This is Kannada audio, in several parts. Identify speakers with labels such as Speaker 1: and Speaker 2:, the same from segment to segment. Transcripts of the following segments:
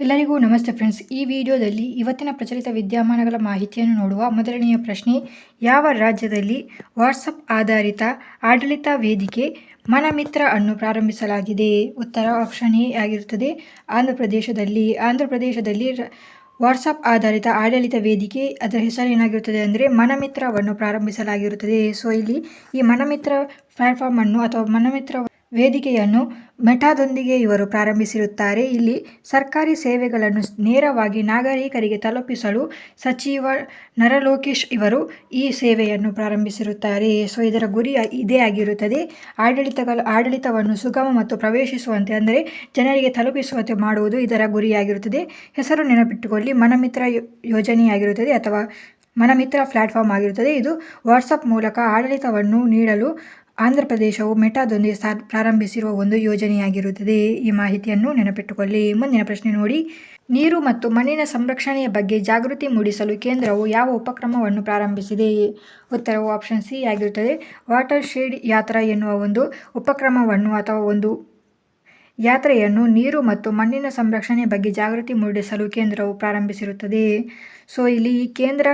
Speaker 1: ಎಲ್ಲರಿಗೂ ನಮಸ್ತೆ ಫ್ರೆಂಡ್ಸ್. ಈ ವಿಡಿಯೋದಲ್ಲಿ ಇವತ್ತಿನ ಪ್ರಚಲಿತ ವಿದ್ಯಮಾನಗಳ ಮಾಹಿತಿಯನ್ನು ನೋಡುವ. ಮೊದಲನೆಯ ಪ್ರಶ್ನೆ, ಯಾವ ರಾಜ್ಯದಲ್ಲಿ ವಾಟ್ಸಪ್ ಆಧಾರಿತ ಆಡಳಿತ ವೇದಿಕೆ ಮನಮಿತ್ರ ಅನ್ನು ಪ್ರಾರಂಭಿಸಲಾಗಿದೆ? ಉತ್ತರ ಆಪ್ಷನ್ ಎ ಆಗಿರುತ್ತದೆ, ಆಂಧ್ರಪ್ರದೇಶದಲ್ಲಿ ವಾಟ್ಸಪ್ ಆಧಾರಿತ ಆಡಳಿತ ವೇದಿಕೆ, ಅದರ ಹೆಸರು ಏನಾಗಿರುತ್ತದೆ ಅಂದರೆ ಮನಮಿತ್ರವನ್ನು ಪ್ರಾರಂಭಿಸಲಾಗಿರುತ್ತದೆ. ಸೊ ಇಲ್ಲಿ ಈ ಮನಮಿತ್ರ ಪ್ಲಾಟ್ಫಾರ್ಮ್ ಅನ್ನು ಅಥವಾ ಮನಮಿತ್ರ ವೇದಿಕೆಯನ್ನು ಮೆಟಾದೊಂದಿಗೆ ಇವರು ಪ್ರಾರಂಭಿಸಿರುತ್ತಾರೆ. ಇಲ್ಲಿ ಸರ್ಕಾರಿ ಸೇವೆಗಳನ್ನು ನೇರವಾಗಿ ನಾಗರಿಕರಿಗೆ ತಲುಪಿಸಲು ಸಚಿವ ನರಲೋಕೇಶ್ ಇವರು ಈ ಸೇವೆಯನ್ನು ಪ್ರಾರಂಭಿಸಿರುತ್ತಾರೆ. ಸೊ ಇದರ ಗುರಿ ಇದೇ ಆಗಿರುತ್ತದೆ, ಆಡಳಿತವನ್ನು ಸುಗಮ ಮತ್ತು ಪ್ರವೇಶಿಸುವಂತೆ ಅಂದರೆ ಜನರಿಗೆ ತಲುಪಿಸುವಂತೆ ಮಾಡುವುದು ಇದರ ಗುರಿಯಾಗಿರುತ್ತದೆ. ಹೆಸರು ನೆನಪಿಟ್ಟುಕೊಳ್ಳಿ, ಮನಮಿತ್ರ ಯೋಜನೆಯಾಗಿರುತ್ತದೆ ಅಥವಾ ಮನಮಿತ್ರ ಪ್ಲಾಟ್ಫಾರ್ಮ್ ಆಗಿರುತ್ತದೆ. ಇದು ವಾಟ್ಸಪ್ ಮೂಲಕ ಆಡಳಿತವನ್ನು ನೀಡಲು ಆಂಧ್ರಪ್ರದೇಶವು ಮೆಟಾದೊಂದಿಗೆ ಪ್ರಾರಂಭಿಸಿರುವ ಒಂದು ಯೋಜನೆಯಾಗಿರುತ್ತದೆ. ಈ ಮಾಹಿತಿಯನ್ನು ನೆನಪಿಟ್ಟುಕೊಳ್ಳಿ. ಮುಂದಿನ ಪ್ರಶ್ನೆ ನೋಡಿ, ನೀರು ಮತ್ತು ಮಣ್ಣಿನ ಸಂರಕ್ಷಣೆಯ ಬಗ್ಗೆ ಜಾಗೃತಿ ಮೂಡಿಸಲು ಕೇಂದ್ರವು ಯಾವ ಉಪಕ್ರಮವನ್ನು ಪ್ರಾರಂಭಿಸಿದೆ? ಉತ್ತರವು ಆಪ್ಷನ್ ಸಿ ಆಗಿರುತ್ತದೆ, ವಾಟರ್ ಶೇಡ್ ಯಾತ್ರಾ ಎನ್ನುವ ಒಂದು ಉಪಕ್ರಮವನ್ನು ಅಥವಾ ಒಂದು ಯಾತ್ರೆಯನ್ನು ನೀರು ಮತ್ತು ಮಣ್ಣಿನ ಸಂರಕ್ಷಣೆ ಬಗ್ಗೆ ಜಾಗೃತಿ ಮೂಡಿಸಲು ಕೇಂದ್ರವು ಪ್ರಾರಂಭಿಸಿರುತ್ತದೆ. ಸೊ ಇಲ್ಲಿ ಈ ಕೇಂದ್ರ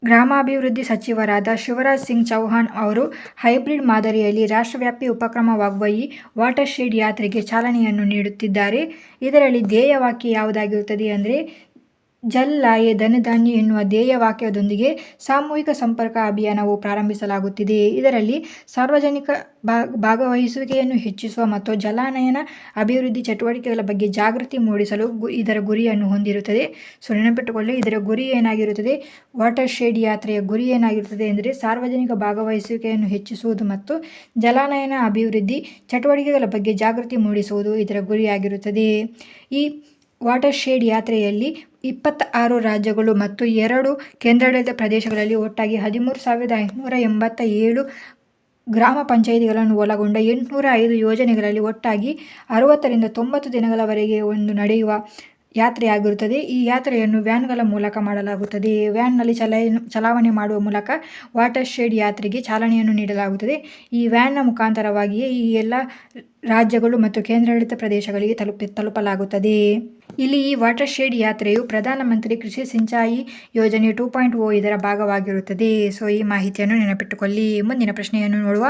Speaker 1: ಗ್ರಾಮಾಭಿವೃದ್ಧಿ ಸಚಿವರಾದ ಶಿವರಾಜ್ ಸಿಂಗ್ ಚೌಹಾಣ್ ಅವರು ಹೈಬ್ರಿಡ್ ಮಾದರಿಯಲ್ಲಿ ರಾಷ್ಟ್ರವ್ಯಾಪಿ ಉಪಕ್ರಮವಾಗುವ ಈ ವಾಟರ್ ಶೇಡ್ ಯಾತ್ರೆಗೆ ಚಾಲನೆಯನ್ನು ನೀಡುತ್ತಿದ್ದಾರೆ. ಇದರಲ್ಲಿ ಧ್ಯೇಯವಾಕ್ಯ ಯಾವುದಾಗಿರುತ್ತದೆ ಅಂದರೆ ಜಲ್ ಲಾಯೆ ಧನಧಾನ್ಯ ಎನ್ನುವ ಧ್ಯೇಯವಾಕ್ಯದೊಂದಿಗೆ ಸಾಮೂಹಿಕ ಸಂಪರ್ಕ ಅಭಿಯಾನವು ಪ್ರಾರಂಭಿಸಲಾಗುತ್ತಿದೆ. ಇದರಲ್ಲಿ ಸಾರ್ವಜನಿಕ ಭಾಗವಹಿಸುವಿಕೆಯನ್ನು ಹೆಚ್ಚಿಸುವ ಮತ್ತು ಜಲಾನಯನ ಅಭಿವೃದ್ಧಿ ಚಟುವಟಿಕೆಗಳ ಬಗ್ಗೆ ಜಾಗೃತಿ ಮೂಡಿಸಲು ಇದರ ಗುರಿಯನ್ನು ಹೊಂದಿರುತ್ತದೆ. ಸೊ ನೆನಪಿಟ್ಟುಕೊಳ್ಳಿ, ಇದರ ಗುರಿ ಏನಾಗಿರುತ್ತದೆ, ವಾಟರ್ ಶೇಡ್ ಯಾತ್ರೆಯ ಗುರಿ ಏನಾಗಿರುತ್ತದೆ ಅಂದರೆ ಸಾರ್ವಜನಿಕ ಭಾಗವಹಿಸುವಿಕೆಯನ್ನು ಹೆಚ್ಚಿಸುವುದು ಮತ್ತು ಜಲಾನಯನ ಅಭಿವೃದ್ಧಿ ಚಟುವಟಿಕೆಗಳ ಬಗ್ಗೆ ಜಾಗೃತಿ ಮೂಡಿಸುವುದು ಇದರ ಗುರಿಯಾಗಿರುತ್ತದೆ. ಈ ವಾಟರ್ ಶೇಡ್ ಯಾತ್ರೆಯಲ್ಲಿ 26 ರಾಜ್ಯಗಳು ಮತ್ತು 2 ಕೇಂದ್ರಾಡಳಿತ ಪ್ರದೇಶಗಳಲ್ಲಿ ಒಟ್ಟಾಗಿ 13,587 ಗ್ರಾಮ ಪಂಚಾಯಿತಿಗಳನ್ನು ಒಳಗೊಂಡ 805 ಯೋಜನೆಗಳಲ್ಲಿ ಒಟ್ಟಾಗಿ 60ರಿಂದ 90 ದಿನಗಳವರೆಗೆ ಒಂದು ನಡೆಯುವ ಯಾತ್ರೆಯಾಗಿರುತ್ತದೆ. ಈ ಯಾತ್ರೆಯನ್ನು ವ್ಯಾನ್ಗಳ ಮೂಲಕ ಮಾಡಲಾಗುತ್ತದೆ. ವ್ಯಾನ್ನಲ್ಲಿ ಚಲಾವಣೆ ಮಾಡುವ ಮೂಲಕ ವಾಟರ್ ಶೇಡ್ ಯಾತ್ರೆಗೆ ಚಾಲನೆಯನ್ನು ನೀಡಲಾಗುತ್ತದೆ. ಈ ವ್ಯಾನ್ನ ಮುಖಾಂತರವಾಗಿಯೇ ಈ ಎಲ್ಲ ರಾಜ್ಯಗಳು ಮತ್ತು ಕೇಂದ್ರಾಡಳಿತ ಪ್ರದೇಶಗಳಿಗೆ ತಲುಪಲಾಗುತ್ತದೆ. ಇಲ್ಲಿ ಈ ವಾಟರ್ ಶೇಡ್ ಯಾತ್ರೆಯು ಪ್ರಧಾನಮಂತ್ರಿ ಕೃಷಿ ಸಿಂಚಾಯಿ ಯೋಜನೆ 2.0 ಇದರ ಭಾಗವಾಗಿರುತ್ತದೆ. ಸೊ ಈ ಮಾಹಿತಿಯನ್ನು ನೆನಪಿಟ್ಟುಕೊಳ್ಳಿ. ಮುಂದಿನ ಪ್ರಶ್ನೆಯನ್ನು ನೋಡುವ.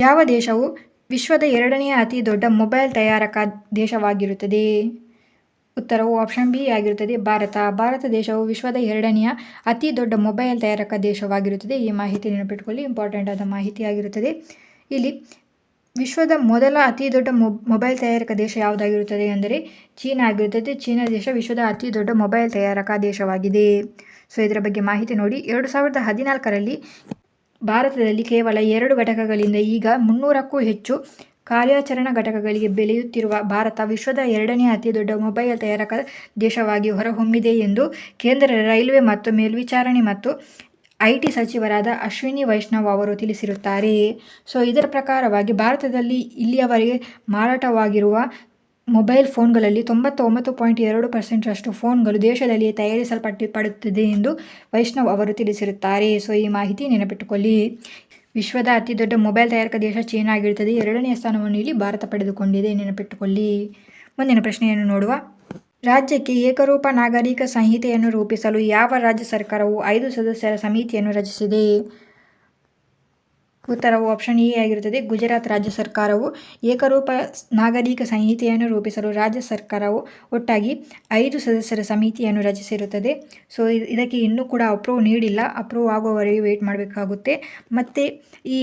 Speaker 1: ಯಾವ ದೇಶವು ವಿಶ್ವದ 2ನೇ ಅತಿ ದೊಡ್ಡ ಮೊಬೈಲ್ ತಯಾರಕ ದೇಶವಾಗಿರುತ್ತದೆ? ಉತ್ತರವು ಆಪ್ಷನ್ ಬಿ ಆಗಿರುತ್ತದೆ, ಭಾರತ ದೇಶವು ವಿಶ್ವದ 2ನೇ ಅತಿ ದೊಡ್ಡ ಮೊಬೈಲ್ ತಯಾರಕ ದೇಶವಾಗಿರುತ್ತದೆ. ಈ ಮಾಹಿತಿ ನೆನಪಿಟ್ಟುಕೊಳ್ಳಿ, ಇಂಪಾರ್ಟೆಂಟ್ ಆದ ಮಾಹಿತಿ ಆಗಿರುತ್ತದೆ. ಇಲ್ಲಿ ವಿಶ್ವದ ಮೊದಲ ಅತಿ ದೊಡ್ಡ ಮೊಬೈಲ್ ತಯಾರಕ ದೇಶ ಯಾವುದಾಗಿರುತ್ತದೆ ಅಂದರೆ ಚೀನಾ ಆಗಿರುತ್ತದೆ. ಚೀನಾ ದೇಶ ವಿಶ್ವದ ಅತಿ ದೊಡ್ಡ ಮೊಬೈಲ್ ತಯಾರಕ ದೇಶವಾಗಿದೆ. ಸೊ ಇದರ ಬಗ್ಗೆ ಮಾಹಿತಿ ನೋಡಿ. 2014ರಲ್ಲಿ ಭಾರತದಲ್ಲಿ ಕೇವಲ 2 ಘಟಕಗಳಿಂದ ಈಗ 300ಕ್ಕೂ ಹೆಚ್ಚು ಕಾರ್ಯಾಚರಣಾ ಘಟಕಗಳಿಗೆ ಬೆಳೆಯುತ್ತಿರುವ ಭಾರತ ವಿಶ್ವದ 2ನೇ ಅತಿ ದೊಡ್ಡ ಮೊಬೈಲ್ ತಯಾರಕ ದೇಶವಾಗಿ ಹೊರಹೊಮ್ಮಿದೆ ಎಂದು ಕೇಂದ್ರ ರೈಲ್ವೆ ಮತ್ತು ಮೇಲ್ವಿಚಾರಣೆ ಮತ್ತು IT ಸಚಿವರಾದ ಅಶ್ವಿನಿ ವೈಷ್ಣವ್ ಅವರು ತಿಳಿಸಿರುತ್ತಾರೆ. ಸೊ ಇದರ ಪ್ರಕಾರವಾಗಿ ಭಾರತದಲ್ಲಿ ಇಲ್ಲಿಯವರೆಗೆ ಮಾರಾಟವಾಗಿರುವ ಮೊಬೈಲ್ ಫೋನ್ಗಳಲ್ಲಿ 99.2% ಫೋನ್ಗಳು ದೇಶದಲ್ಲಿಯೇ ತಯಾರಿಸಲ್ಪಡುತ್ತದೆ ಎಂದು ವೈಷ್ಣವ್ ಅವರು ತಿಳಿಸಿರುತ್ತಾರೆ. ಸೊ ಈ ಮಾಹಿತಿ ನೆನಪಿಟ್ಟುಕೊಳ್ಳಿ. ವಿಶ್ವದ ಅತಿ ದೊಡ್ಡ ಮೊಬೈಲ್ ತಯಾರಕ ದೇಶ ಚೀನಾ ಆಗಿರುತ್ತದೆ. 2ನೇ ಸ್ಥಾನವನ್ನು ಇಲ್ಲಿ ಭಾರತ ಪಡೆದುಕೊಂಡಿದೆ, ನೆನಪಿಟ್ಟುಕೊಳ್ಳಿ. ಮುಂದಿನ ಪ್ರಶ್ನೆಯನ್ನು ನೋಡುವ. ರಾಜ್ಯಕ್ಕೆ ಏಕರೂಪ ನಾಗರಿಕ ಸಂಹಿತೆಯನ್ನು ರೂಪಿಸಲು ಯಾವ ರಾಜ್ಯ ಸರ್ಕಾರವು 5 ಸದಸ್ಯರ ಸಮಿತಿಯನ್ನು ರಚಿಸಿದೆ? ಉತ್ತರವು ಆಪ್ಷನ್ ಎ ಆಗಿರುತ್ತದೆ, ಗುಜರಾತ್ ರಾಜ್ಯ ಸರ್ಕಾರವು ಏಕರೂಪ ನಾಗರಿಕ ಸಂಹಿತೆಯನ್ನು ರೂಪಿಸಲು ರಾಜ್ಯ ಸರ್ಕಾರವು ಒಟ್ಟಾಗಿ 5 ಸದಸ್ಯರ ಸಮಿತಿಯನ್ನು ರಚಿಸಿರುತ್ತದೆ. ಸೊ ಇದಕ್ಕೆ ಇನ್ನೂ ಕೂಡ ಅಪ್ರೂವ್ ನೀಡಿಲ್ಲ, ಅಪ್ರೂವ್ ಆಗುವವರೆಗೆ ವೇಟ್ ಮಾಡಬೇಕಾಗುತ್ತೆ. ಮತ್ತು ಈ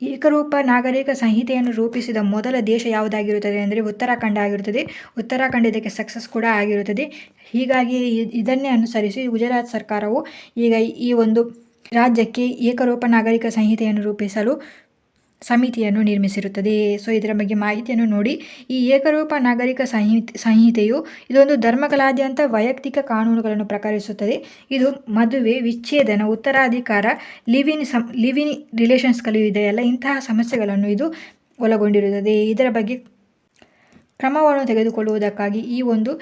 Speaker 1: ಏಕರೂಪ ನಾಗರಿಕ ಸಂಹಿತೆಯನ್ನು ರೂಪಿಸಿದ ಮೊದಲ ದೇಶ ಯಾವುದಾಗಿರುತ್ತದೆ ಅಂದರೆ ಉತ್ತರಾಖಂಡ ಆಗಿರುತ್ತದೆ. ಉತ್ತರಾಖಂಡ ಇದಕ್ಕೆ ಸಕ್ಸಸ್ ಕೂಡ ಆಗಿರುತ್ತದೆ. ಹೀಗಾಗಿ ಇದನ್ನೇ ಅನುಸರಿಸಿ ಗುಜರಾತ್ ಸರ್ಕಾರವು ಈಗ ಈ ಒಂದು ರಾಜ್ಯಕ್ಕೆ ಏಕರೂಪ ನಾಗರಿಕ ಸಂಹಿತೆಯನ್ನು ರೂಪಿಸಲು ಸಮಿತಿಯನ್ನು ನಿರ್ಮಿಸಿರುತ್ತದೆ. ಸೊ ಇದರ ಬಗ್ಗೆ ಮಾಹಿತಿಯನ್ನು ನೋಡಿ. ಈ ಏಕರೂಪ ನಾಗರಿಕ ಸಂಹಿತೆಯು ಇದೊಂದು ಧರ್ಮಗಳಾದ್ಯಂತ ವೈಯಕ್ತಿಕ ಕಾನೂನುಗಳನ್ನು ಪ್ರಕಟಿಸುತ್ತದೆ. ಇದು ಮದುವೆ, ವಿಚ್ಛೇದನ, ಉತ್ತರಾಧಿಕಾರ, ಲಿವ್ ಇನ್ ರಿಲೇಷನ್ಸ್ಗಳು ಇದೆಯಲ್ಲ, ಇಂತಹ ಸಮಸ್ಯೆಗಳನ್ನು ಇದು ಒಳಗೊಂಡಿರುತ್ತದೆ. ಇದರ ಬಗ್ಗೆ ಕ್ರಮವನ್ನು ತೆಗೆದುಕೊಳ್ಳುವುದಕ್ಕಾಗಿ ಈ ಒಂದು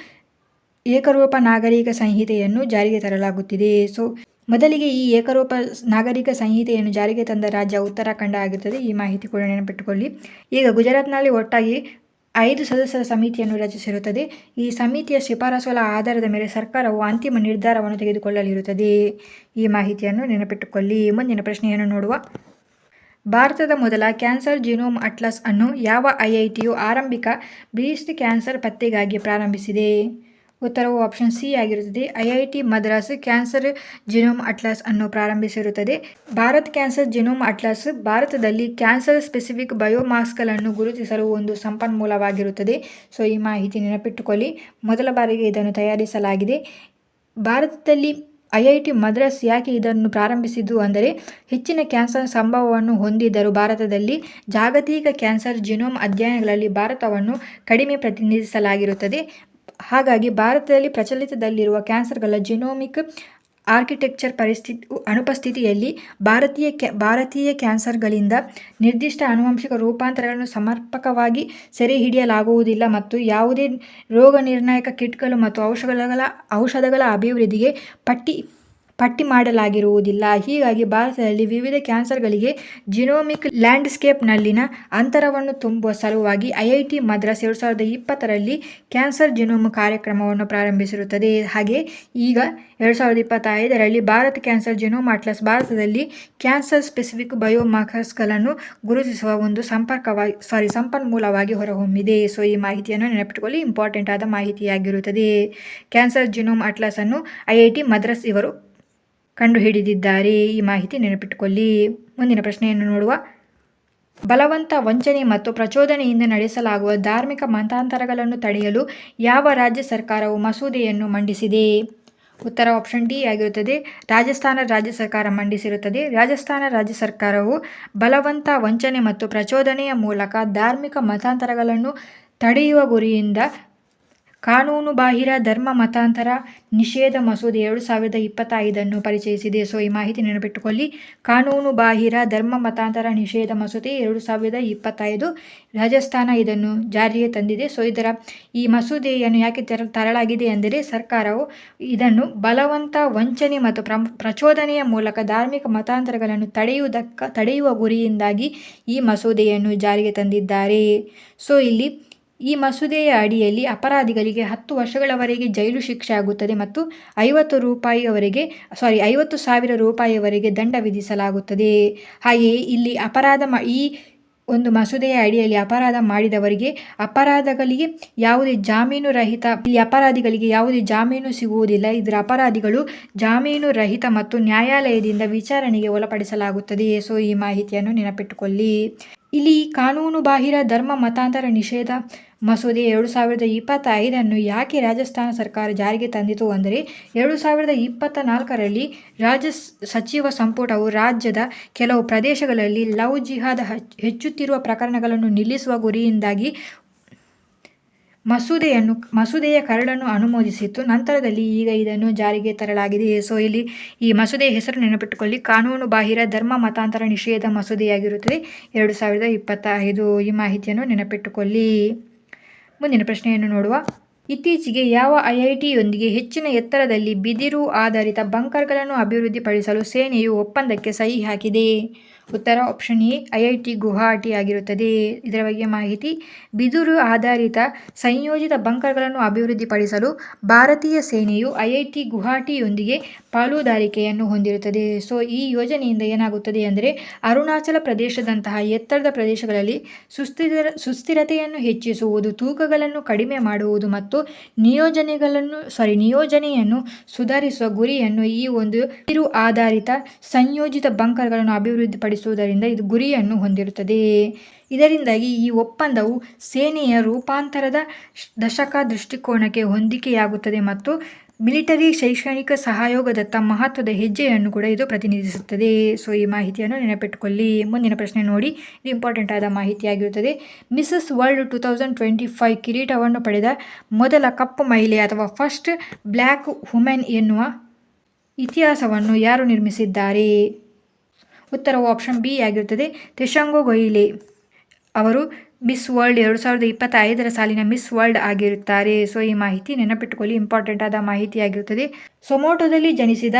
Speaker 1: ಏಕರೂಪ ನಾಗರಿಕ ಸಂಹಿತೆಯನ್ನು ಜಾರಿಗೆ ತರಲಾಗುತ್ತಿದೆ. ಸೊ ಮೊದಲಿಗೆ ಈ ಏಕರೂಪ ನಾಗರಿಕ ಸಂಹಿತೆಯನ್ನು ಜಾರಿಗೆ ತಂದ ರಾಜ್ಯ ಉತ್ತರಾಖಂಡ ಆಗಿರುತ್ತದೆ. ಈ ಮಾಹಿತಿ ಕೂಡ ನೆನಪಿಟ್ಟುಕೊಳ್ಳಿ. ಈಗ ಗುಜರಾತ್ನಲ್ಲಿ ಒಟ್ಟಾಗಿ 5 ಸದಸ್ಯರ ಸಮಿತಿಯನ್ನು ರಚಿಸಿರುತ್ತದೆ. ಈ ಸಮಿತಿಯ ಶಿಫಾರಸುಗಳ ಆಧಾರದ ಮೇಲೆ ಸರ್ಕಾರವು ಅಂತಿಮ ನಿರ್ಧಾರವನ್ನು ತೆಗೆದುಕೊಳ್ಳಲಿರುತ್ತದೆ. ಈ ಮಾಹಿತಿಯನ್ನು ನೆನಪಿಟ್ಟುಕೊಳ್ಳಿ. ಮುಂದಿನ ಪ್ರಶ್ನೆಯನ್ನು ನೋಡುವ. ಭಾರತದ ಮೊದಲ ಕ್ಯಾನ್ಸರ್ ಜಿನೋಮ್ ಅಟ್ಲಸ್ ಅನ್ನು ಯಾವ IITಯು ಆರಂಭಿಕ ಬ್ರೀಸ್ಟ್ ಕ್ಯಾನ್ಸರ್ ಪತ್ತೆಗಾಗಿ ಪ್ರಾರಂಭಿಸಿದೆ? ಉತ್ತರವು ಆಪ್ಷನ್ ಸಿ ಆಗಿರುತ್ತದೆ. IIT Madras cancer genome atlas ಅನ್ನು ಪ್ರಾರಂಭಿಸಿರುತ್ತದೆ. ಭಾರತ್ ಕ್ಯಾನ್ಸರ್ ಜಿನೋಮ್ ಅಟ್ಲಸ್ ಭಾರತದಲ್ಲಿ ಕ್ಯಾನ್ಸರ್ ಸ್ಪೆಸಿಫಿಕ್ ಬಯೋಮಾರ್ಕರ್ಗಳನ್ನು ಗುರುತಿಸಲು ಒಂದು ಸಂಪನ್ಮೂಲವಾಗಿರುತ್ತದೆ. ಸೊ ಈ ಮಾಹಿತಿ ನೆನಪಿಟ್ಟುಕೊಳ್ಳಿ. ಮೊದಲ ಬಾರಿಗೆ ಇದನ್ನು ತಯಾರಿಸಲಾಗಿದೆ. ಭಾರತದಲ್ಲಿ IIT ಮದ್ರಾಸ್ ಯಾಕೆ ಇದನ್ನು ಪ್ರಾರಂಭಿಸಿದ್ದು ಅಂದರೆ, ಹೆಚ್ಚಿನ ಕ್ಯಾನ್ಸರ್ ಸಂಭವವನ್ನು ಹೊಂದಿದ್ದರೂ ಭಾರತದಲ್ಲಿ ಜಾಗತಿಕ ಕ್ಯಾನ್ಸರ್ ಜಿನೋಮ್ ಅಧ್ಯಯನಗಳಲ್ಲಿ ಭಾರತವನ್ನು ಕಡಿಮೆ ಪ್ರತಿನಿಧಿಸಲಾಗಿರುತ್ತದೆ. ಹಾಗಾಗಿ ಭಾರತದಲ್ಲಿ ಪ್ರಚಲಿತದಲ್ಲಿರುವ ಕ್ಯಾನ್ಸರ್ಗಳ ಜಿನೋಮಿಕ್ ಆರ್ಕಿಟೆಕ್ಚರ್ ಅನುಪಸ್ಥಿತಿಯಲ್ಲಿ ಭಾರತೀಯ ಕ್ಯಾನ್ಸರ್ಗಳಿಂದ ನಿರ್ದಿಷ್ಟ ಆನುವಂಶಿಕ ರೂಪಾಂತರಗಳನ್ನು ಸಮರ್ಪಕವಾಗಿ ಸೆರೆಹಿಡಿಯಲಾಗುವುದಿಲ್ಲ ಮತ್ತು ಯಾವುದೇ ರೋಗನಿರ್ಣಾಯಕ ಕಿಟ್ಗಳು ಮತ್ತು ಔಷಧಗಳ ಅಭಿವೃದ್ಧಿಗೆ ಪಟ್ಟಿ ಮಾಡಲಾಗಿರುವುದಿಲ್ಲ. ಹೀಗಾಗಿ ಭಾರತದಲ್ಲಿ ವಿವಿಧ ಕ್ಯಾನ್ಸರ್ಗಳಿಗೆ ಜಿನೋಮಿಕ್ ಲ್ಯಾಂಡ್ಸ್ಕೇಪ್ನಲ್ಲಿನ ಅಂತರವನ್ನು ತುಂಬುವ ಸಲುವಾಗಿ IIT ಮದ್ರಾಸ್ 2020ರಲ್ಲಿ ಕ್ಯಾನ್ಸರ್ ಜಿನೋಮ್ ಕಾರ್ಯಕ್ರಮವನ್ನು ಪ್ರಾರಂಭಿಸಿರುತ್ತದೆ. ಹಾಗೆ ಈಗ 2025ರಲ್ಲಿ ಭಾರತ್ ಕ್ಯಾನ್ಸರ್ ಜಿನೋಮ್ ಅಟ್ಲಸ್ ಭಾರತದಲ್ಲಿ ಕ್ಯಾನ್ಸರ್ ಸ್ಪೆಸಿಫಿಕ್ ಬಯೋಮಾರ್ಕರ್ಸ್ಗಳನ್ನು ಗುರುತಿಸುವ ಒಂದು ಸಂಪನ್ಮೂಲವಾಗಿ ಹೊರಹೊಮ್ಮಿದೆ. ಸೊ ಈ ಮಾಹಿತಿಯನ್ನು ನೆನಪಿಟ್ಟುಕೊಳ್ಳಿ, ಇಂಪಾರ್ಟೆಂಟ್ ಆದ ಮಾಹಿತಿಯಾಗಿರುತ್ತದೆ. ಕ್ಯಾನ್ಸರ್ ಜಿನೋಮ್ ಅಟ್ಲಸ್ ಅನ್ನು IIT ಮದ್ರಾಸ್ ಇವರು ಕಂಡುಹಿಡಿದಿದ್ದಾರೆ. ಈ ಮಾಹಿತಿ ನೆನಪಿಟ್ಟುಕೊಳ್ಳಿ. ಮುಂದಿನ ಪ್ರಶ್ನೆಯನ್ನು ನೋಡುವ. ಬಲವಂತ, ವಂಚನೆ ಮತ್ತು ಪ್ರಚೋದನೆಯಿಂದ ನಡೆಸಲಾಗುವ ಧಾರ್ಮಿಕ ಮತಾಂತರಗಳನ್ನು ತಡೆಯಲು ಯಾವ ರಾಜ್ಯ ಸರ್ಕಾರವು ಮಸೂದೆಯನ್ನು ಮಂಡಿಸಿದೆ? ಉತ್ತರ ಆಪ್ಷನ್ ಡಿ ಆಗಿರುತ್ತದೆ. ರಾಜಸ್ಥಾನ ರಾಜ್ಯ ಸರ್ಕಾರ ಮಂಡಿಸಿರುತ್ತದೆ. ರಾಜಸ್ಥಾನ ರಾಜ್ಯ ಸರ್ಕಾರವು ಬಲವಂತ, ವಂಚನೆ ಮತ್ತು ಪ್ರಚೋದನೆಯ ಮೂಲಕ ಧಾರ್ಮಿಕ ಮತಾಂತರಗಳನ್ನು ತಡೆಯುವ ಗುರಿಯಿಂದ ಕಾನೂನುಬಾಹಿರ ಧರ್ಮ ಮತಾಂತರ ನಿಷೇಧ ಮಸೂದೆ 2025 ಪರಿಚಯಿಸಿದೆ. ಸೊ ಈ ಮಾಹಿತಿ ನೆನಪಿಟ್ಟುಕೊಳ್ಳಿ. ಕಾನೂನುಬಾಹಿರ ಧರ್ಮ ಮತಾಂತರ ನಿಷೇಧ ಮಸೂದೆ 2025 ರಾಜಸ್ಥಾನ ಇದನ್ನು ಜಾರಿಗೆ ತಂದಿದೆ. ಸೊ ಈ ಮಸೂದೆಯನ್ನು ಯಾಕೆ ತರಲಾಗಿದೆ ಅಂದರೆ, ಸರ್ಕಾರವು ಇದನ್ನು ಬಲವಂತ, ವಂಚನೆ ಮತ್ತು ಪ್ರಚೋದನೆಯ ಮೂಲಕ ಧಾರ್ಮಿಕ ಮತಾಂತರಗಳನ್ನು ತಡೆಯುವ ಗುರಿಯಿಂದಾಗಿ ಈ ಮಸೂದೆಯನ್ನು ಜಾರಿಗೆ ತಂದಿದ್ದಾರೆ. ಸೊ ಇಲ್ಲಿ ಈ ಮಸೂದೆಯ ಅಡಿಯಲ್ಲಿ ಅಪರಾಧಿಗಳಿಗೆ 10 ವರ್ಷಗಳವರೆಗೆ ಜೈಲು ಶಿಕ್ಷೆ ಆಗುತ್ತದೆ ಮತ್ತು 50,000 ರೂಪಾಯಿವರೆಗೆ ದಂಡ ವಿಧಿಸಲಾಗುತ್ತದೆ. ಹಾಗೆಯೇ ಇಲ್ಲಿ ಈ ಒಂದು ಮಸೂದೆಯ ಅಡಿಯಲ್ಲಿ ಅಪರಾಧ ಮಾಡಿದವರಿಗೆ ಅಪರಾಧಿಗಳಿಗೆ ಯಾವುದೇ ಜಾಮೀನು ಸಿಗುವುದಿಲ್ಲ. ಇದರ ಅಪರಾಧಿಗಳು ಜಾಮೀನು ರಹಿತ ಮತ್ತು ನ್ಯಾಯಾಲಯದಿಂದ ವಿಚಾರಣೆಗೆ ಒಳಪಡಿಸಲಾಗುತ್ತದೆ. ಸೊ ಈ ಮಾಹಿತಿಯನ್ನು ನೆನಪಿಟ್ಟುಕೊಳ್ಳಿ. ಇಲ್ಲಿ ಕಾನೂನುಬಾಹಿರ ಧರ್ಮ ಮತಾಂತರ ನಿಷೇಧ ಮಸೂದೆ 2025 ಯಾಕೆ ರಾಜಸ್ಥಾನ ಸರ್ಕಾರ ಜಾರಿಗೆ ತಂದಿತು ಅಂದರೆ, 2024ರಲ್ಲಿ ರಾಜ್ಯ ಸಚಿವ ಸಂಪುಟವು ರಾಜ್ಯದ ಕೆಲವು ಪ್ರದೇಶಗಳಲ್ಲಿ ಲವ್ ಜಿಹಾದ್ ಹೆಚ್ಚುತ್ತಿರುವ ಪ್ರಕರಣಗಳನ್ನು ನಿಲ್ಲಿಸುವ ಗುರಿಯಿಂದಾಗಿ ಮಸೂದೆಯ ಕರಡನ್ನು ಅನುಮೋದಿಸಿತ್ತು. ನಂತರದಲ್ಲಿ ಈಗ ಇದನ್ನು ಜಾರಿಗೆ ತರಲಾಗಿದೆ. ಸೊ ಇಲ್ಲಿ ಈ ಮಸೂದೆಯ ಹೆಸರು ನೆನಪಿಟ್ಟುಕೊಳ್ಳಿ, ಕಾನೂನುಬಾಹಿರ ಧರ್ಮ ಮತಾಂತರ ನಿಷೇಧ ಮಸೂದೆಯಾಗಿರುತ್ತದೆ 2025. ಈ ಮಾಹಿತಿಯನ್ನು ನೆನಪಿಟ್ಟುಕೊಳ್ಳಿ. ಮುಂದಿನ ಪ್ರಶ್ನೆಯನ್ನು ನೋಡುವ. ಇತ್ತೀಚೆಗೆ ಯಾವ IITಯೊಂದಿಗೆ ಹೆಚ್ಚಿನ ಎತ್ತರದಲ್ಲಿ ಬಿದಿರು ಆಧಾರಿತ ಬಂಕರ್ಗಳನ್ನು ಅಭಿವೃದ್ಧಿಪಡಿಸಲು ಸೇನೆಯು ಒಪ್ಪಂದಕ್ಕೆ ಸಹಿ ಹಾಕಿದೆ? ಉತ್ತರ ಆಪ್ಷನ್ ಎ IIT ಗುವಾಹಟಿ ಆಗಿರುತ್ತದೆ. ಇದರ ಬಗ್ಗೆ ಮಾಹಿತಿ. ಬಿದಿರು ಆಧಾರಿತ ಸಂಯೋಜಿತ ಬಂಕರ್ಗಳನ್ನು ಅಭಿವೃದ್ಧಿಪಡಿಸಲು ಭಾರತೀಯ ಸೇನೆಯು IIT ಗುವಾಹಟಿಯೊಂದಿಗೆ ಪಾಲುದಾರಿಕೆಯನ್ನು ಹೊಂದಿರುತ್ತದೆ. ಸೊ ಈ ಯೋಜನೆಯಿಂದ ಏನಾಗುತ್ತದೆ ಅಂದರೆ, ಅರುಣಾಚಲ ಪ್ರದೇಶದಂತಹ ಎತ್ತರದ ಪ್ರದೇಶಗಳಲ್ಲಿ ಸುಸ್ಥಿರತೆಯನ್ನು ಹೆಚ್ಚಿಸುವುದು, ತೂಕಗಳನ್ನು ಕಡಿಮೆ ಮಾಡುವುದು ಮತ್ತು ನಿಯೋಜನೆಯನ್ನು ಸುಧಾರಿಸುವ ಗುರಿಯನ್ನು ಈ ಒಂದು ಬಿದಿರು ಆಧಾರಿತ ಸಂಯೋಜಿತ ಬಂಕರ್ಗಳನ್ನು ಅಭಿವೃದ್ಧಿಪಡಿಸುವುದರಿಂದ ಇದು ಗುರಿಯನ್ನು ಹೊಂದಿರುತ್ತದೆ. ಇದರಿಂದಾಗಿ ಈ ಒಪ್ಪಂದವು ಸೇನೆಯ ರೂಪಾಂತರದ ದಶಕ ದೃಷ್ಟಿಕೋನಕ್ಕೆ ಹೊಂದಿಕೆಯಾಗುತ್ತದೆ ಮತ್ತು ಮಿಲಿಟರಿ ಶೈಕ್ಷಣಿಕ ಸಹಯೋಗದತ್ತ ಮಹತ್ವದ ಹೆಜ್ಜೆಯನ್ನು ಕೂಡ ಇದು ಪ್ರತಿನಿಧಿಸುತ್ತದೆ. ಸೊ ಈ ಮಾಹಿತಿಯನ್ನು ನೆನಪಿಟ್ಟುಕೊಳ್ಳಿ. ಮುಂದಿನ ಪ್ರಶ್ನೆ ನೋಡಿ, ಇದು ಇಂಪಾರ್ಟೆಂಟ್ ಆದ ಮಾಹಿತಿಯಾಗಿರುತ್ತದೆ. ಮಿಸಸ್ ವರ್ಲ್ಡ್ 2025 ಕಿರೀಟವನ್ನು ಪಡೆದ ಮೊದಲ ಕಪ್ಪು ಮಹಿಳೆ ಅಥವಾ ಫಸ್ಟ್ ಬ್ಲ್ಯಾಕ್ ವುಮೆನ್ ಎನ್ನುವ ಇತಿಹಾಸವನ್ನು ಯಾರು ನಿರ್ಮಿಸಿದ್ದಾರೆ? ಉತ್ತರವು ಆಪ್ಷನ್ ಬಿ ಆಗಿರುತ್ತದೆ. ತೆಶಂಗೋ ಗೊಯಿಲೆ ಅವರು ಮಿಸ್ ವರ್ಲ್ಡ್ 2025 ಸಾಲಿನ ಮಿಸ್ ವರ್ಲ್ಡ್ ಆಗಿರುತ್ತಾರೆ. ಸೊ ಈ ಮಾಹಿತಿ ನೆನಪಿಟ್ಟುಕೊಳ್ಳಿ, ಇಂಪಾರ್ಟೆಂಟ್ ಆದ ಮಾಹಿತಿಯಾಗಿರುತ್ತದೆ. ಸೊಮೋಟೋದಲ್ಲಿ ಜನಿಸಿದ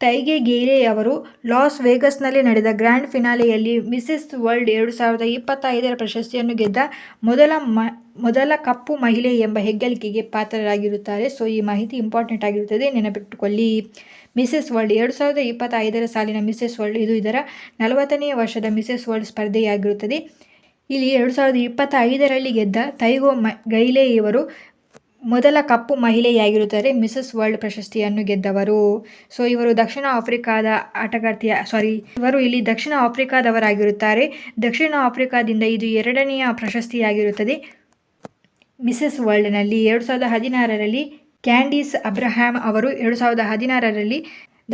Speaker 1: ಟೈಗೆ ಗೇಲೆ ಅವರು ಲಾಸ್ ವೇಗಸ್ನಲ್ಲಿ ನಡೆದ ಗ್ರ್ಯಾಂಡ್ ಫಿನಾಲೆಯಲ್ಲಿ ಮಿಸೆಸ್ ವರ್ಲ್ಡ್ 2025 ಪ್ರಶಸ್ತಿಯನ್ನು ಗೆದ್ದ ಮೊದಲ ಕಪ್ಪು ಮಹಿಳೆ ಎಂಬ ಹೆಗ್ಗಳಿಕೆಗೆ ಪಾತ್ರರಾಗಿರುತ್ತಾರೆ. ಸೊ ಈ ಮಾಹಿತಿ ಇಂಪಾರ್ಟೆಂಟ್ ಆಗಿರುತ್ತದೆ, ನೆನಪಿಟ್ಟುಕೊಳ್ಳಿ. ಮಿಸೆಸ್ ವರ್ಲ್ಡ್ 2025 ಸಾಲಿನ ಮಿಸೆಸ್ ವರ್ಲ್ಡ್ ಇದು ಇದರ 40ನೇ ವರ್ಷದ ಮಿಸೆಸ್ ವರ್ಲ್ಡ್ ಸ್ಪರ್ಧೆಯಾಗಿರುತ್ತದೆ. ಇಲ್ಲಿ 2025 ಗೆದ್ದ ಟೈಗೋ ಗೈಲೆ ಇವರು ಮೊದಲ ಕಪ್ಪು ಮಹಿಳೆಯಾಗಿರುತ್ತಾರೆ ಮಿಸೆಸ್ ವರ್ಲ್ಡ್ ಪ್ರಶಸ್ತಿಯನ್ನು ಗೆದ್ದವರು. ಸೊ ಇವರು ದಕ್ಷಿಣ ಆಫ್ರಿಕಾದ ಇವರು ಇಲ್ಲಿ ದಕ್ಷಿಣ ಆಫ್ರಿಕಾದವರಾಗಿರುತ್ತಾರೆ. ದಕ್ಷಿಣ ಆಫ್ರಿಕಾದಿಂದ ಇದು 2ನೆಯ ಪ್ರಶಸ್ತಿಯಾಗಿರುತ್ತದೆ. ಮಿಸೆಸ್ ವರ್ಲ್ಡ್ನಲ್ಲಿ 2016 ಕ್ಯಾಂಡೀಸ್ ಅಬ್ರಹಾಂ ಅವರು 2016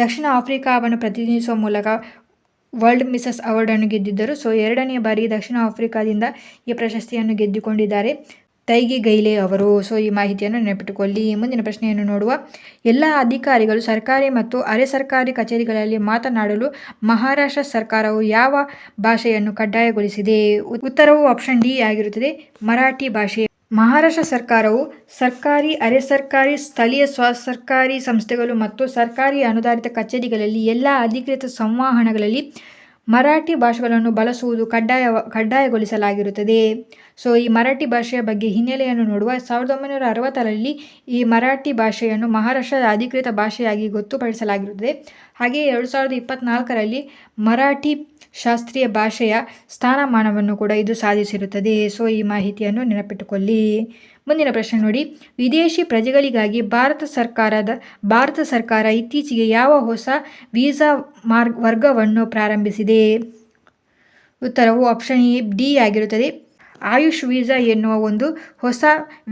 Speaker 1: ದಕ್ಷಿಣ ಆಫ್ರಿಕಾವನ್ನು ಪ್ರತಿನಿಧಿಸುವ ಮೂಲಕ ವರ್ಲ್ಡ್ ಮಿಸೆಸ್ ಅವಾರ್ಡನ್ನು ಗೆದ್ದಿದ್ದರು. ಸೊ 2ನೇ ಬಾರಿ ದಕ್ಷಿಣ ಆಫ್ರಿಕಾದಿಂದ ಈ ಪ್ರಶಸ್ತಿಯನ್ನು ಗೆದ್ದುಕೊಂಡಿದ್ದಾರೆ ಟೈಗೆ ಗೈಲೆ ಅವರು. ಸೊ ಈ ಮಾಹಿತಿಯನ್ನು ನೆನಪಿಟ್ಟುಕೊಳ್ಳಿ. ಮುಂದಿನ ಪ್ರಶ್ನೆಯನ್ನು ನೋಡುವ. ಎಲ್ಲ ಅಧಿಕಾರಿಗಳು ಸರ್ಕಾರಿ ಮತ್ತು ಅರೆ ಸರ್ಕಾರಿ ಕಚೇರಿಗಳಲ್ಲಿ ಮಾತನಾಡಲು ಮಹಾರಾಷ್ಟ್ರ ಸರ್ಕಾರವು ಯಾವ ಭಾಷೆಯನ್ನು ಕಡ್ಡಾಯಗೊಳಿಸಿದೆ? ಉತ್ತರವು ಆಪ್ಷನ್ ಡಿ ಆಗಿರುತ್ತದೆ, ಮರಾಠಿ ಭಾಷೆ. ಮಹಾರಾಷ್ಟ್ರ ಸರ್ಕಾರವು ಸರ್ಕಾರಿ, ಅರೆ ಸರ್ಕಾರಿ, ಸ್ಥಳೀಯ ಸರ್ಕಾರಿ ಸಂಸ್ಥೆಗಳು ಮತ್ತು ಸರ್ಕಾರಿ ಅನುದಾನಿತ ಕಚೇರಿಗಳಲ್ಲಿ ಎಲ್ಲ ಅಧಿಕೃತ ಸಂವಹನಗಳಲ್ಲಿ ಮರಾಠಿ ಭಾಷೆಗಳನ್ನು ಬಳಸುವುದು ಕಡ್ಡಾಯಗೊಳಿಸಲಾಗಿರುತ್ತದೆ. ಸೊ ಈ ಮರಾಠಿ ಭಾಷೆಯ ಬಗ್ಗೆ ಹಿನ್ನೆಲೆಯನ್ನು ನೋಡುವ. 1960ರಲ್ಲಿ ಈ ಮರಾಠಿ ಭಾಷೆಯನ್ನು ಮಹಾರಾಷ್ಟ್ರದ ಅಧಿಕೃತ ಭಾಷೆಯಾಗಿ ಗೊತ್ತುಪಡಿಸಲಾಗಿರುತ್ತದೆ. ಹಾಗೆಯೇ 2024ರಲ್ಲಿ ಮರಾಠಿ ಶಾಸ್ತ್ರೀಯ ಭಾಷೆಯ ಸ್ಥಾನಮಾನವನ್ನು ಕೂಡ ಇದು ಸಾಧಿಸಿರುತ್ತದೆ. ಸೊ ಈ ಮಾಹಿತಿಯನ್ನು ನೆನಪಿಟ್ಟುಕೊಳ್ಳಿ. ಮುಂದಿನ ಪ್ರಶ್ನೆ ನೋಡಿ. ವಿದೇಶಿ ಪ್ರಜೆಗಳಿಗಾಗಿ ಭಾರತ ಸರ್ಕಾರ ಇತ್ತೀಚೆಗೆ ಯಾವ ಹೊಸ ವೀಸಾ ವರ್ಗವನ್ನು ಪ್ರಾರಂಭಿಸಿದೆ? ಉತ್ತರವು ಆಪ್ಷನ್ ಡಿ ಆಗಿರುತ್ತದೆ, ಆಯುಷ್ ವೀಸಾ ಎನ್ನುವ ಒಂದು ಹೊಸ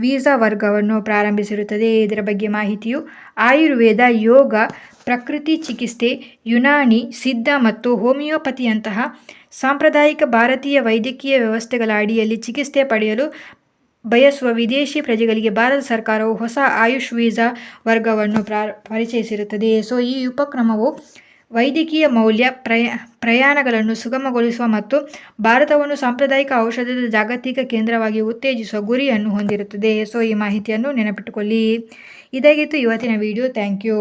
Speaker 1: ವೀಸಾ ವರ್ಗವನ್ನು ಪ್ರಾರಂಭಿಸಿರುತ್ತದೆ. ಇದರ ಬಗ್ಗೆ ಮಾಹಿತಿಯು ಆಯುರ್ವೇದ, ಯೋಗ, ಪ್ರಕೃತಿ ಚಿಕಿತ್ಸೆ, ಯುನಾನಿ, ಸಿದ್ಧ ಮತ್ತು ಹೋಮಿಯೋಪತಿಯಂತಹ ಸಾಂಪ್ರದಾಯಿಕ ಭಾರತೀಯ ವೈದ್ಯಕೀಯ ವ್ಯವಸ್ಥೆಗಳ ಅಡಿಯಲ್ಲಿ ಚಿಕಿತ್ಸೆ ಪಡೆಯಲು ಬಯಸುವ ವಿದೇಶಿ ಪ್ರಜೆಗಳಿಗೆ ಭಾರತ ಸರ್ಕಾರವು ಹೊಸ ಆಯುಷ್ ವೀಸಾ ವರ್ಗವನ್ನು ಪರಿಚಯಿಸಿರುತ್ತದೆ. ಸೊ ಈ ಉಪಕ್ರಮವು ವೈದ್ಯಕೀಯ ಮೌಲ್ಯ ಪ್ರಯಾಣಗಳನ್ನು ಸುಗಮಗೊಳಿಸುವ ಮತ್ತು ಭಾರತವನ್ನು ಸಾಂಪ್ರದಾಯಿಕ ಔಷಧದ ಜಾಗತಿಕ ಕೇಂದ್ರವಾಗಿ ಉತ್ತೇಜಿಸುವ ಗುರಿಯನ್ನು ಹೊಂದಿರುತ್ತದೆ. ಸೊ ಈ ಮಾಹಿತಿಯನ್ನು ನೆನಪಿಟ್ಟುಕೊಳ್ಳಿ. ಇದಾಗಿತ್ತು ಇವತ್ತಿನ ವಿಡಿಯೋ. Thank you.